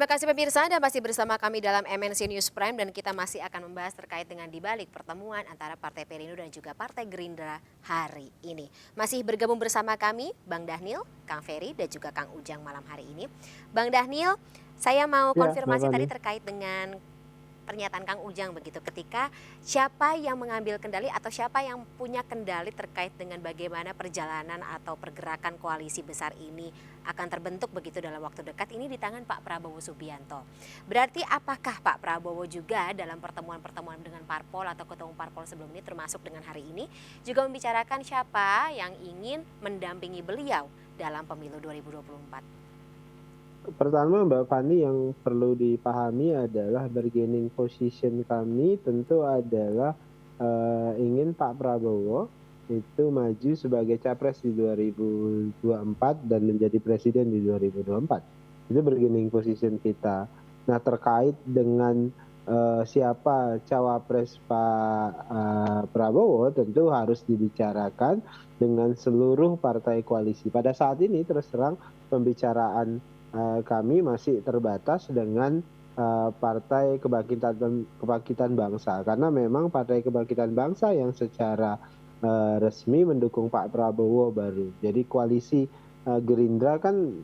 Terima kasih pemirsa, Anda masih bersama kami dalam MNC News Prime dan kita masih akan membahas terkait dengan dibalik pertemuan antara Partai Perindo dan juga Partai Gerindra hari ini. Masih bergabung bersama kami Bang Dhanil, Kang Ferry dan juga Kang Ujang malam hari ini. Bang Dhanil, saya mau Ya, Mbak konfirmasi Fani. tadi terkait dengan pernyataan Kang Ujang begitu ketika siapa yang mengambil kendali atau siapa yang punya kendali terkait dengan bagaimana perjalanan atau pergerakan koalisi besar ini akan terbentuk begitu dalam waktu dekat ini di tangan Pak Prabowo Subianto. Berarti apakah Pak Prabowo juga dalam pertemuan-pertemuan dengan parpol atau ketua umum parpol sebelum ini termasuk dengan hari ini juga membicarakan siapa yang ingin mendampingi beliau dalam pemilu 2024? Pertama Mbak Fani yang perlu dipahami adalah bargaining position kami tentu adalah ingin Pak Prabowo itu maju sebagai capres di 2024 dan menjadi presiden di 2024. Itu bargaining position kita. Nah, terkait dengan siapa cawapres Pak Prabowo tentu harus dibicarakan dengan seluruh partai koalisi. Pada saat ini terus terang pembicaraan kami masih terbatas dengan Partai Kebangkitan Bangsa karena memang Partai Kebangkitan Bangsa yang secara resmi mendukung Pak Prabowo baru. Jadi koalisi Gerindra kan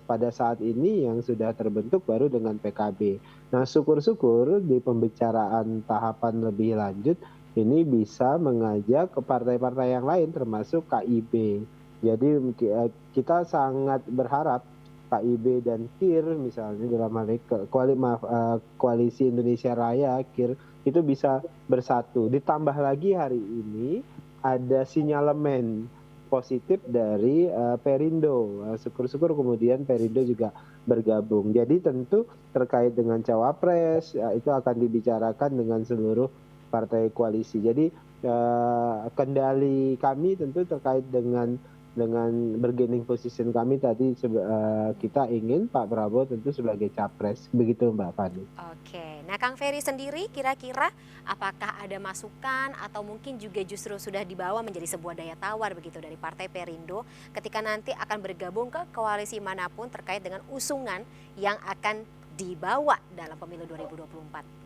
pada saat ini yang sudah terbentuk baru dengan PKB. Nah, syukur-syukur di pembicaraan tahapan lebih lanjut ini bisa mengajak ke partai-partai yang lain termasuk KIB. Jadi kita sangat berharap KIB dan KIR misalnya dalam hal ini Koalisi Indonesia Raya KIR itu bisa bersatu. Ditambah lagi hari ini ada sinyalemen positif dari Perindo. Syukur-syukur kemudian Perindo juga bergabung. Jadi tentu terkait dengan cawapres itu akan dibicarakan dengan seluruh partai koalisi. Jadi kendali kami tentu terkait dengan bargaining position kami tadi kita ingin Pak Prabowo tentu sebagai capres. Begitu Mbak Fani. Oke, nah Kang Ferry sendiri kira-kira apakah ada masukan atau mungkin juga justru sudah dibawa menjadi sebuah daya tawar begitu dari Partai Perindo ketika nanti akan bergabung ke koalisi manapun terkait dengan usungan yang akan dibawa dalam pemilu 2024?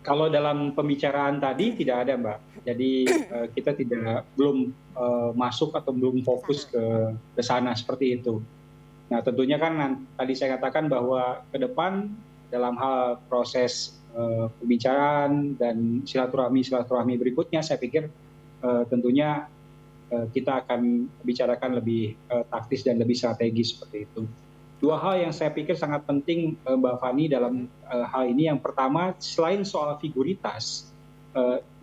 Kalau dalam pembicaraan tadi tidak ada, Mbak. Jadi kita belum masuk atau belum fokus ke sana seperti itu. Nah, tentunya kan tadi saya katakan bahwa ke depan dalam hal proses pembicaraan dan silaturahmi berikutnya, saya pikir tentunya kita akan bicarakan lebih taktis dan lebih strategis seperti itu. Dua hal yang saya pikir sangat penting Mbak Fani dalam hal ini. Yang pertama, selain soal figuritas,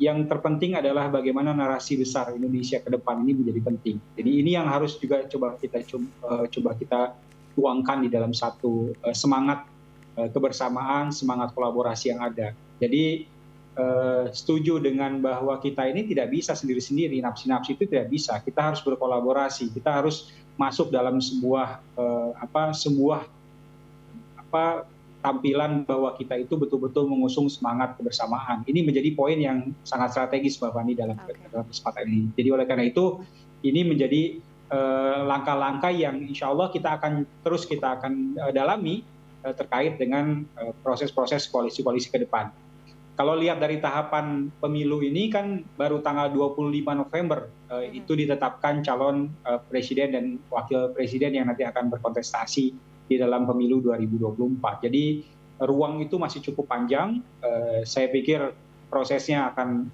yang terpenting adalah bagaimana narasi besar Indonesia ke depan ini menjadi penting. Jadi ini yang harus juga coba kita tuangkan di dalam satu semangat kebersamaan, semangat kolaborasi yang ada. Jadi setuju dengan bahwa kita ini tidak bisa sendiri-sendiri, nafsi-nafsi itu tidak bisa. Kita harus berkolaborasi, kita harus masuk dalam sebuah tampilan bahwa kita itu betul-betul mengusung semangat kebersamaan. Ini menjadi poin yang sangat strategis Mbak Fani dalam kesempatan ini. Jadi oleh karena itu ini menjadi langkah-langkah yang insya Allah kita akan dalami terkait dengan proses-proses koalisi-koalisi ke depan. Kalau lihat dari tahapan pemilu ini kan baru tanggal 25 November itu ditetapkan calon presiden dan wakil presiden yang nanti akan berkontestasi di dalam pemilu 2024. Jadi ruang itu masih cukup panjang. Saya pikir prosesnya akan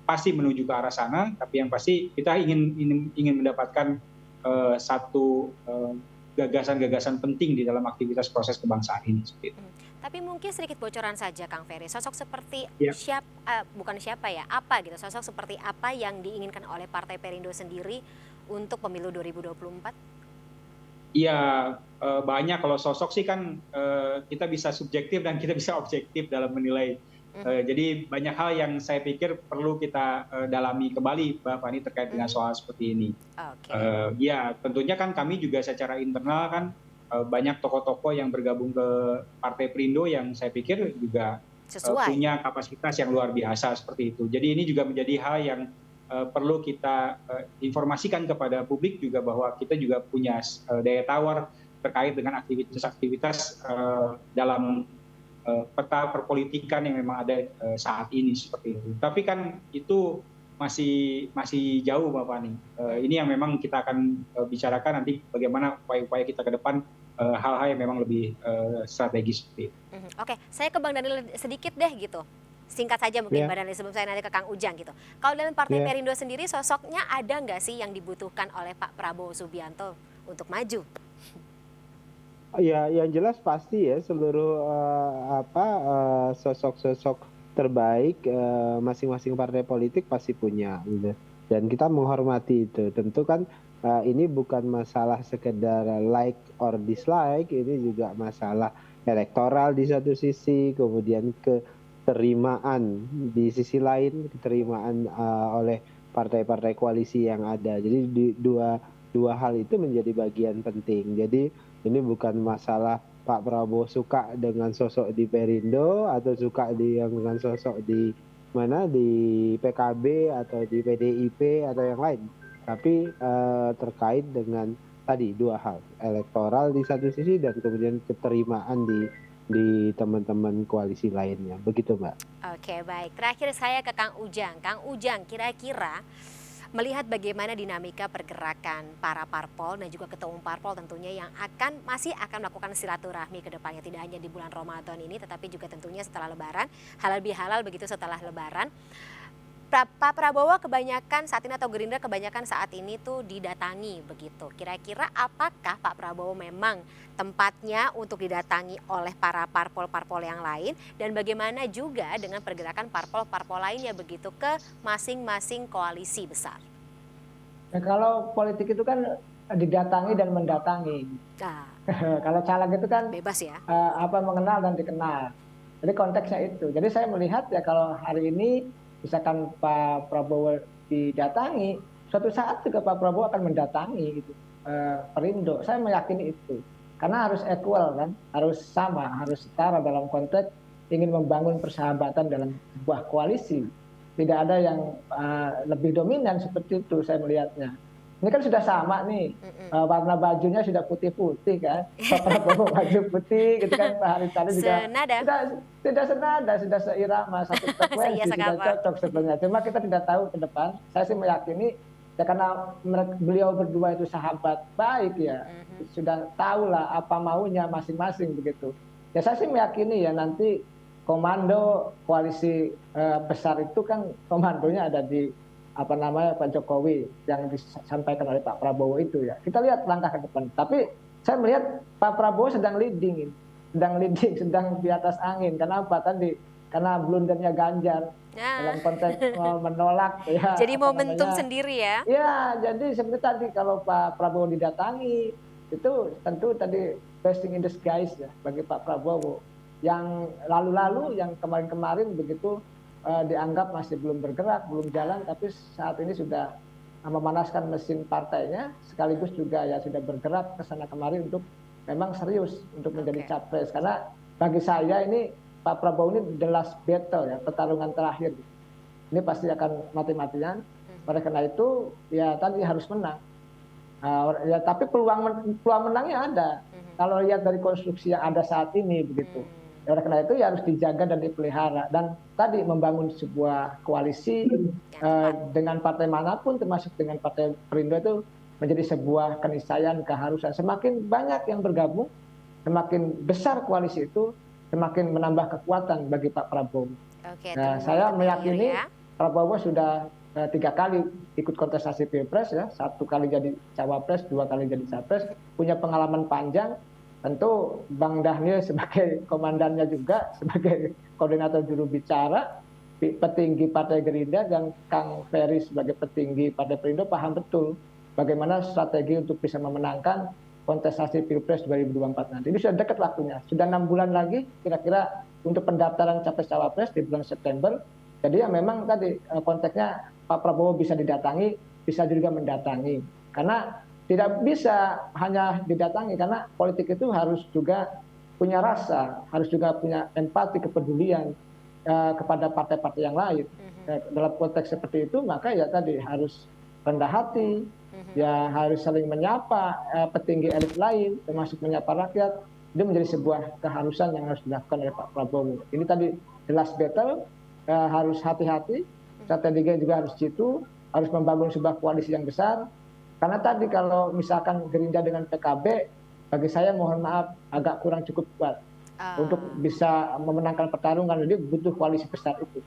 pasti menuju ke arah sana, tapi yang pasti kita ingin mendapatkan satu gagasan-gagasan penting di dalam aktivitas proses kebangsaan ini. Tapi mungkin sedikit bocoran saja Kang Ferry, sosok seperti sosok seperti apa yang diinginkan oleh Partai Perindo sendiri untuk pemilu 2024? Iya, banyak. Kalau sosok sih kan kita bisa subjektif dan kita bisa objektif dalam menilai. Jadi banyak hal yang saya pikir perlu kita dalami kembali Mbak Fani terkait dengan soal seperti ini. Ya, tentunya kan kami juga secara internal kan banyak tokoh-tokoh yang bergabung ke Partai Perindo yang saya pikir juga punya kapasitas yang luar biasa seperti itu. Jadi ini juga menjadi hal yang perlu kita informasikan kepada publik juga bahwa kita juga punya daya tawar terkait dengan aktivitas-aktivitas dalam peta perpolitikan yang memang ada saat ini seperti itu. Tapi kan itu masih jauh Mbak Fani. Ini yang memang kita akan bicarakan nanti bagaimana upaya-upaya kita ke depan, hal-hal yang memang lebih strategis seperti itu. Oke, saya ke Bang Daniel sedikit deh gitu. Singkat saja mungkin Bang Daniel sebelum saya nanti ke Kang Ujang gitu. Kalau dalam Partai Perindo sendiri sosoknya ada nggak sih yang dibutuhkan oleh Pak Prabowo Subianto untuk maju? Ya, yang jelas pasti ya seluruh sosok-sosok terbaik masing-masing partai politik pasti punya gitu. Dan kita menghormati itu. Tentu kan ini bukan masalah sekedar like or dislike, ini juga masalah elektoral di satu sisi, kemudian keterimaan di sisi lain, keterimaan oleh partai-partai koalisi yang ada. Jadi dua hal itu menjadi bagian penting. Jadi ini bukan masalah Pak Prabowo suka dengan sosok di Perindo atau suka dengan sosok di PKB atau di PDIP atau yang lain. Tapi terkait dengan tadi dua hal, elektoral di satu sisi dan kemudian keterimaan di teman-teman koalisi lainnya. Begitu Mbak. Oke, baik. Terakhir saya ke Kang Ujang. Kang Ujang, kira-kira melihat bagaimana dinamika pergerakan para parpol dan juga ketua umum parpol tentunya yang masih akan melakukan silaturahmi ke depannya, tidak hanya di bulan Ramadan ini tetapi juga tentunya setelah Lebaran, halal bihalal begitu setelah Lebaran. Pak Prabowo kebanyakan saat ini atau Gerindra kebanyakan saat ini tuh didatangi begitu. Kira-kira apakah Pak Prabowo memang tempatnya untuk didatangi oleh para parpol-parpol yang lain dan bagaimana juga dengan pergerakan parpol-parpol lainnya begitu ke masing-masing koalisi besar? Nah, kalau politik itu kan didatangi dan mendatangi. Kalau caleg itu kan bebas ya. Mengenal dan dikenal. Jadi konteksnya itu. Jadi saya melihat ya kalau hari ini misalkan Pak Prabowo didatangi, suatu saat juga Pak Prabowo akan mendatangi gitu, Perindo. Saya meyakini itu. Karena harus equal kan, harus sama, harus setara dalam konteks ingin membangun persahabatan dalam sebuah koalisi. Tidak ada yang lebih dominan seperti itu saya melihatnya. Ini kan sudah sama nih, warna bajunya sudah putih-putih kan, Pak Prabowo baju putih gitu kan, Pak Haritanu juga sudah senada, sudah seirama, satu frekuensi, sudah cocok sebenarnya. Cuma kita tidak tahu ke depan, saya sih meyakini ya karena beliau berdua itu sahabat baik ya, sudah tahu lah apa maunya masing-masing begitu. Ya saya sih meyakini ya nanti komando koalisi besar itu kan komandonya ada di Pak Jokowi yang disampaikan oleh Pak Prabowo itu ya. Kita lihat langkah ke depan. Tapi saya melihat Pak Prabowo sedang leading, sedang di atas angin. Kenapa tadi? Karena blundernya Ganjar dalam konteks menolak ya. Jadi momentum sendiri ya. Ya, jadi seperti tadi kalau Pak Prabowo didatangi itu tentu tadi blessing in disguise ya bagi Pak Prabowo. Yang lalu-lalu, yang kemarin-kemarin begitu dianggap masih belum bergerak, belum jalan, tapi saat ini sudah memanaskan mesin partainya, sekaligus juga ya sudah bergerak ke sana kemari untuk memang serius untuk menjadi capres. Karena bagi saya ini Pak Prabowo ini the last battle ya, pertarungan terakhir. Ini pasti akan mati-matian. Oleh karena itu ya tadi harus menang. Ya tapi peluang menangnya ada. Kalau lihat dari konstruksi yang ada saat ini begitu. Oleh karena itu ya harus dijaga dan dipelihara dan tadi membangun sebuah koalisi dengan partai manapun termasuk dengan Partai Perindo itu menjadi sebuah keniscayaan, keharusan. Semakin banyak yang bergabung, semakin besar koalisi itu, semakin menambah kekuatan bagi Pak Prabowo. Nah, saya meyakini Prabowo sudah 3 kali ikut kontestasi Pilpres ya, 1 kali jadi cawapres, 2 kali jadi capres, punya pengalaman panjang. Tentu Bang Daniel sebagai komandannya juga, sebagai koordinator juru bicara, petinggi Partai Gerindra, dan Kang Ferry sebagai petinggi Partai Perindo paham betul bagaimana strategi untuk bisa memenangkan kontestasi Pilpres 2024 nanti. Ini sudah dekat waktunya, sudah 6 bulan lagi kira-kira untuk pendaftaran Capres-Cawapres di bulan September. Jadi ya memang tadi konteksnya Pak Prabowo bisa didatangi, bisa juga mendatangi. Karena tidak bisa hanya didatangi, karena politik itu harus juga punya rasa, harus juga punya empati, kepedulian kepada partai-partai yang lain. Dalam konteks seperti itu, maka ya tadi harus rendah hati, ya harus saling menyapa petinggi elit lain, termasuk menyapa rakyat. Itu menjadi sebuah keharusan yang harus dilakukan oleh Pak Prabowo. Ini tadi the last battle, harus hati-hati, strateginya juga harus jitu, harus membangun sebuah koalisi yang besar. Karena tadi kalau misalkan Gerindra dengan PKB, bagi saya mohon maaf agak kurang cukup kuat untuk bisa memenangkan pertarungan. Jadi butuh koalisi besar itu.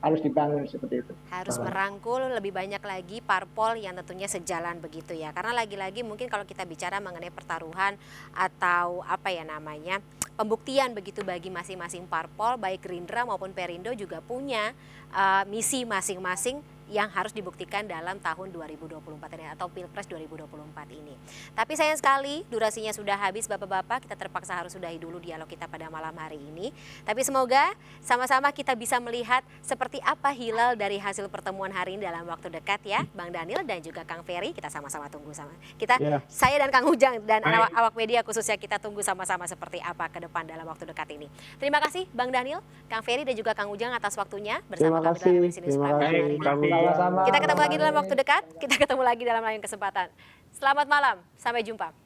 Harus dibangun seperti itu. Harus merangkul lebih banyak lagi parpol yang tentunya sejalan begitu ya. Karena lagi-lagi mungkin kalau kita bicara mengenai pertaruhan atau apa ya namanya, pembuktian begitu bagi masing-masing parpol, baik Gerindra maupun Perindo juga punya misi masing-masing yang harus dibuktikan dalam tahun 2024 ini atau Pilpres 2024 ini. Tapi sayang sekali durasinya sudah habis Bapak-bapak, kita terpaksa harus sudahi dulu dialog kita pada malam hari ini. Tapi semoga sama-sama kita bisa melihat seperti apa hilal dari hasil pertemuan hari ini dalam waktu dekat ya, Bang Daniel dan juga Kang Ferry. Kita sama-sama tunggu saya dan Kang Ujang dan awak media khususnya kita tunggu sama-sama seperti apa ke depan dalam waktu dekat ini. Terima kasih Bang Daniel, Kang Ferry dan juga Kang Ujang atas waktunya bersama kami dalam Indonesia News Prime hari ini. Sama-sama. Kita ketemu lagi dalam waktu dekat, kita ketemu lagi dalam lain kesempatan. Selamat malam, sampai jumpa.